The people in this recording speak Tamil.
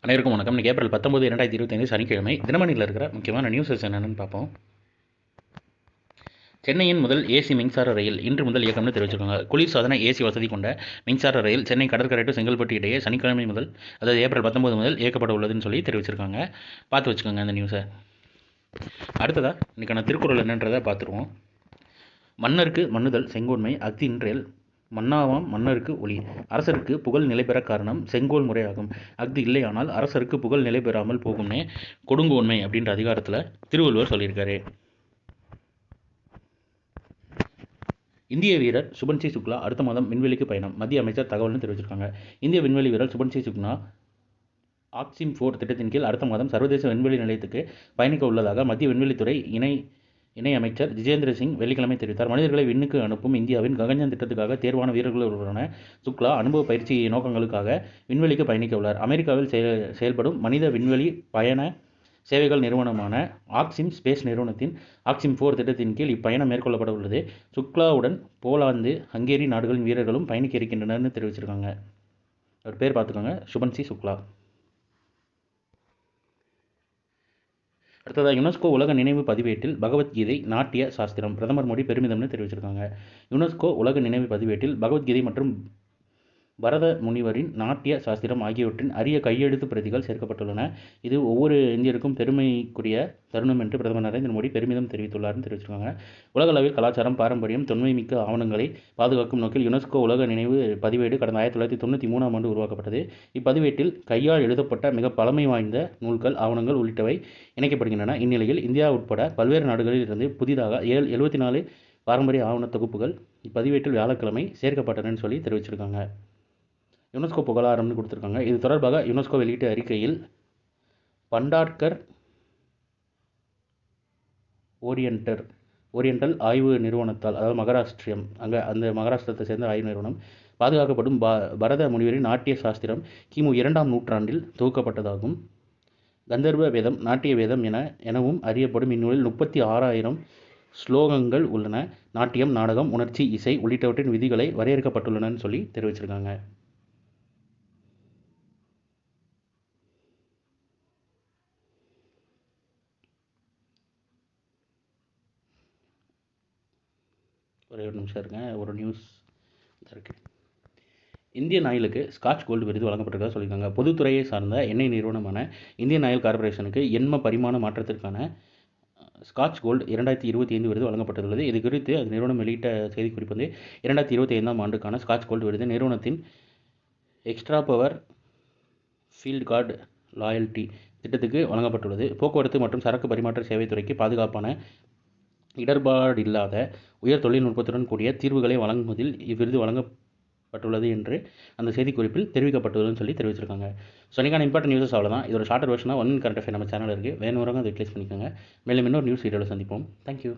அனைவருக்கும் வணக்கம். இன்றைக்கி ஏப்ரல் 19, 2025 சனிக்கிழமை. தினமணியில் இருக்கிற முக்கியமான நியூஸஸ் என்னென்னு பார்ப்போம். சென்னையின் முதல் ஏசி மின்சார ரயில் இன்று முதல் இயக்கம்னு தெரிவிச்சிருக்காங்க. குளிர்சாதன ஏசி வசதி கொண்ட மின்சார ரயில் சென்னை கடற்கரை டு செங்கல்பட்டு இடையே சனிக்கிழமை முதல், அதாவது ஏப்ரல் 19 முதல் இயக்கப்பட உள்ளதுன்னு சொல்லி தெரிவிச்சிருக்காங்க. பார்த்து வச்சுக்கோங்க இந்த நியூஸை. அடுத்ததாக இன்றைக்கான திருக்குறள் என்னன்றதை பார்த்துருவோம். மன்னருக்கு மன்னுதல் செங்கோன்மை அஃதின்றேல் மன்னாவாம் மன்னருக்கு ஒளி. அரசருக்கு புகழ் நிலைபெற காரணம் செங்கோல் முறையாகும். அஃது இல்லையானால் அரசருக்கு புகழ் நிலை பெறாமல் போகும்னே கொடுங்கோன்மை அப்படின்ற அதிகாரத்தில் திருவள்ளுவர் சொல்லியிருக்காரு. இந்திய வீரர் சுபன்சி சுக்லா அடுத்த மாதம் விண்வெளிக்கு பயணம். மத்திய அமைச்சர் தகவல்னு தெரிவிச்சிருக்காங்க. இந்திய விண்வெளி வீரர் சுபன்சி சுக்லா ஆக்சிம் 4 திட்டத்தின் கீழ் அடுத்த மாதம் சர்வதேச விண்வெளி நிலையத்துக்கு பயணிக்க உள்ளதாக மத்திய விண்வெளித்துறை இணை அமைச்சர் ஜிதேந்திர சிங் வெள்ளிக்கிழமை தெரிவித்தார். மனிதர்களை விண்ணுக்கு அனுப்பும் இந்தியாவின் ககன்யான் திட்டத்துக்காக தேர்வான வீரர்களுடனான சுக்லா அனுபவ பயிற்சி நோக்கங்களுக்காக விண்வெளிக்கு பயணிக்க உள்ளார். அமெரிக்காவில் செயல்படும் மனித விண்வெளி பயண சேவைகள் நிறுவனமான ஆக்சிம் ஸ்பேஸ் நிறுவனத்தின் ஆக்சிம் 4 திட்டத்தின் கீழ் இப்பயணம் மேற்கொள்ளப்பட உள்ளது. சுக்லாவுடன் போலாந்து, ஹங்கேரி நாடுகளின் வீரர்களும் பயணிக்க இருக்கின்றனர்னு தெரிவிச்சிருக்காங்க. அவர் பேர் பார்த்துக்கோங்க, சுபன்சி சுக்லா. அடுத்ததாக யுனெஸ்கோ உலக நினைவு பதிவேட்டில் பகவத்கீதை நாட்டிய சாஸ்திரம். பிரதமர் மோடி பெருமிதம்னு தெரிவிச்சிருக்காங்க. யுனெஸ்கோ உலக நினைவு பதிவேட்டில் பகவத்கீதை மற்றும் பரத முனிவரின் நாட்டிய சாஸ்திரம் ஆகியவற்றின் அரிய கையெழுத்து பிரதிகள் சேர்க்கப்பட்டுள்ளன. இது ஒவ்வொரு இந்தியருக்கும் பெருமைக்குரிய தருணம் என்று பிரதமர் நரேந்திர மோடி பெருமிதம் தெரிவித்துள்ளார்னு தெரிவிச்சிருக்காங்க. உலகளவில் கலாச்சாரம், பாரம்பரியம், தொன்மைமிக்க ஆவணங்களை பாதுகாக்கும் நோக்கில் யுனெஸ்கோ உலக நினைவு பதிவேடு கடந்த 1993ஆம் ஆண்டு உருவாக்கப்பட்டது. இப்பதிவேட்டில் கையால் எழுதப்பட்ட மிக பழமை வாய்ந்த நூல்கள், ஆவணங்கள் உள்ளிட்டவை இணைக்கப்படுகின்றன. இந்நிலையில் இந்தியா உட்பட பல்வேறு நாடுகளில் இருந்து புதிதாக 74 பாரம்பரிய ஆவண தொகுப்புகள் இப்பதிவேட்டில் வியாழக்கிழமை சேர்க்கப்பட்டனன்னு சொல்லி தெரிவிச்சிருக்காங்க. யுனெஸ்கோ புகழாரம்னு கொடுத்துருக்காங்க. இது தொடர்பாக யுனெஸ்கோ வெளியிட்ட அறிக்கையில் பண்டார்கர் ஓரியண்டல் ஆய்வு நிறுவனத்தால், அதாவது மகாராஷ்டிரம், அந்த மகாராஷ்டிரத்தை சேர்ந்த ஆய்வு நிறுவனம் பாதுகாக்கப்படும் பரத முனிவரின் நாட்டிய சாஸ்திரம் கிமு 2ஆம் நூற்றாண்டில் தொகுக்கப்பட்டதாகும். கந்தர்வ வேதம், நாட்டிய வேதம் எனவும் அறியப்படும் இந்நூலில் 36,000 ஸ்லோகங்கள் உள்ளன. நாட்டியம், நாடகம், உணர்ச்சி, இசை உள்ளிட்டவற்றின் விதிகளை வரையறுக்கப்பட்டுள்ளனன்னு சொல்லி தெரிவிச்சிருக்காங்க. ஒரே ஒரு நிமிஷம் இருங்க, ஒரு நியூஸ் இருக்கு. இந்தியன் ஆயிலுக்கு ஸ்காட்ச் கோல்டு விருது வழங்கப்பட்டிருக்கதாக சொல்லியிருக்காங்க. பொதுத்துறையை சார்ந்த எண்ணெய் நிறுவனமான இந்தியன் ஆயில் கார்பரேஷனுக்கு எண்ம பரிமாண மாற்றத்திற்கான ஸ்காட்ச் கோல்டு 2025 விருது வழங்கப்பட்டுள்ளது. இது குறித்து அது நிறுவனம் வெளியிட்ட செய்திக்குறிப்பு வந்து 2025ஆம் ஆண்டுக்கான ஸ்காட்ச் கோல்டு விருது நிறுவனத்தின் extra power field card loyalty திட்டத்துக்கு வழங்கப்பட்டுள்ளது. போக்குவரத்து மற்றும் சரக்கு பரிமாற்ற சேவைத்துறைக்கு பாதுகாப்பான, இடர்பாடில்லாத, உயர் தொழில்நுட்பத்துடன் கூடிய தீர்வுகளை வழங்குவதில் இவ்விருது வழங்கப்பட்டுள்ளது என்று அந்த செய்திக்குறிப்பில் தெரிவிக்கப்பட்டுள்ளதுன்னு சொல்லி தெரிவிச்சிருக்காங்க. ஸோ இன்றைக்கான இம்பார்ட்டன்ட் நியூஸஸ் அவ்வளோதான். இதோட ஷார்ட்டர் வெர்ஷனாக 1 கரண்ட் அஃபேர் நம்ம சேனல் இருக்குது, வேணுங்கிறவங்க அதை யூட்டிலைஸ் பண்ணிக்கோங்க. மேலும் இன்னொரு நியூஸ் வீடியோவில் சந்திப்போம். தேங்க்யூ.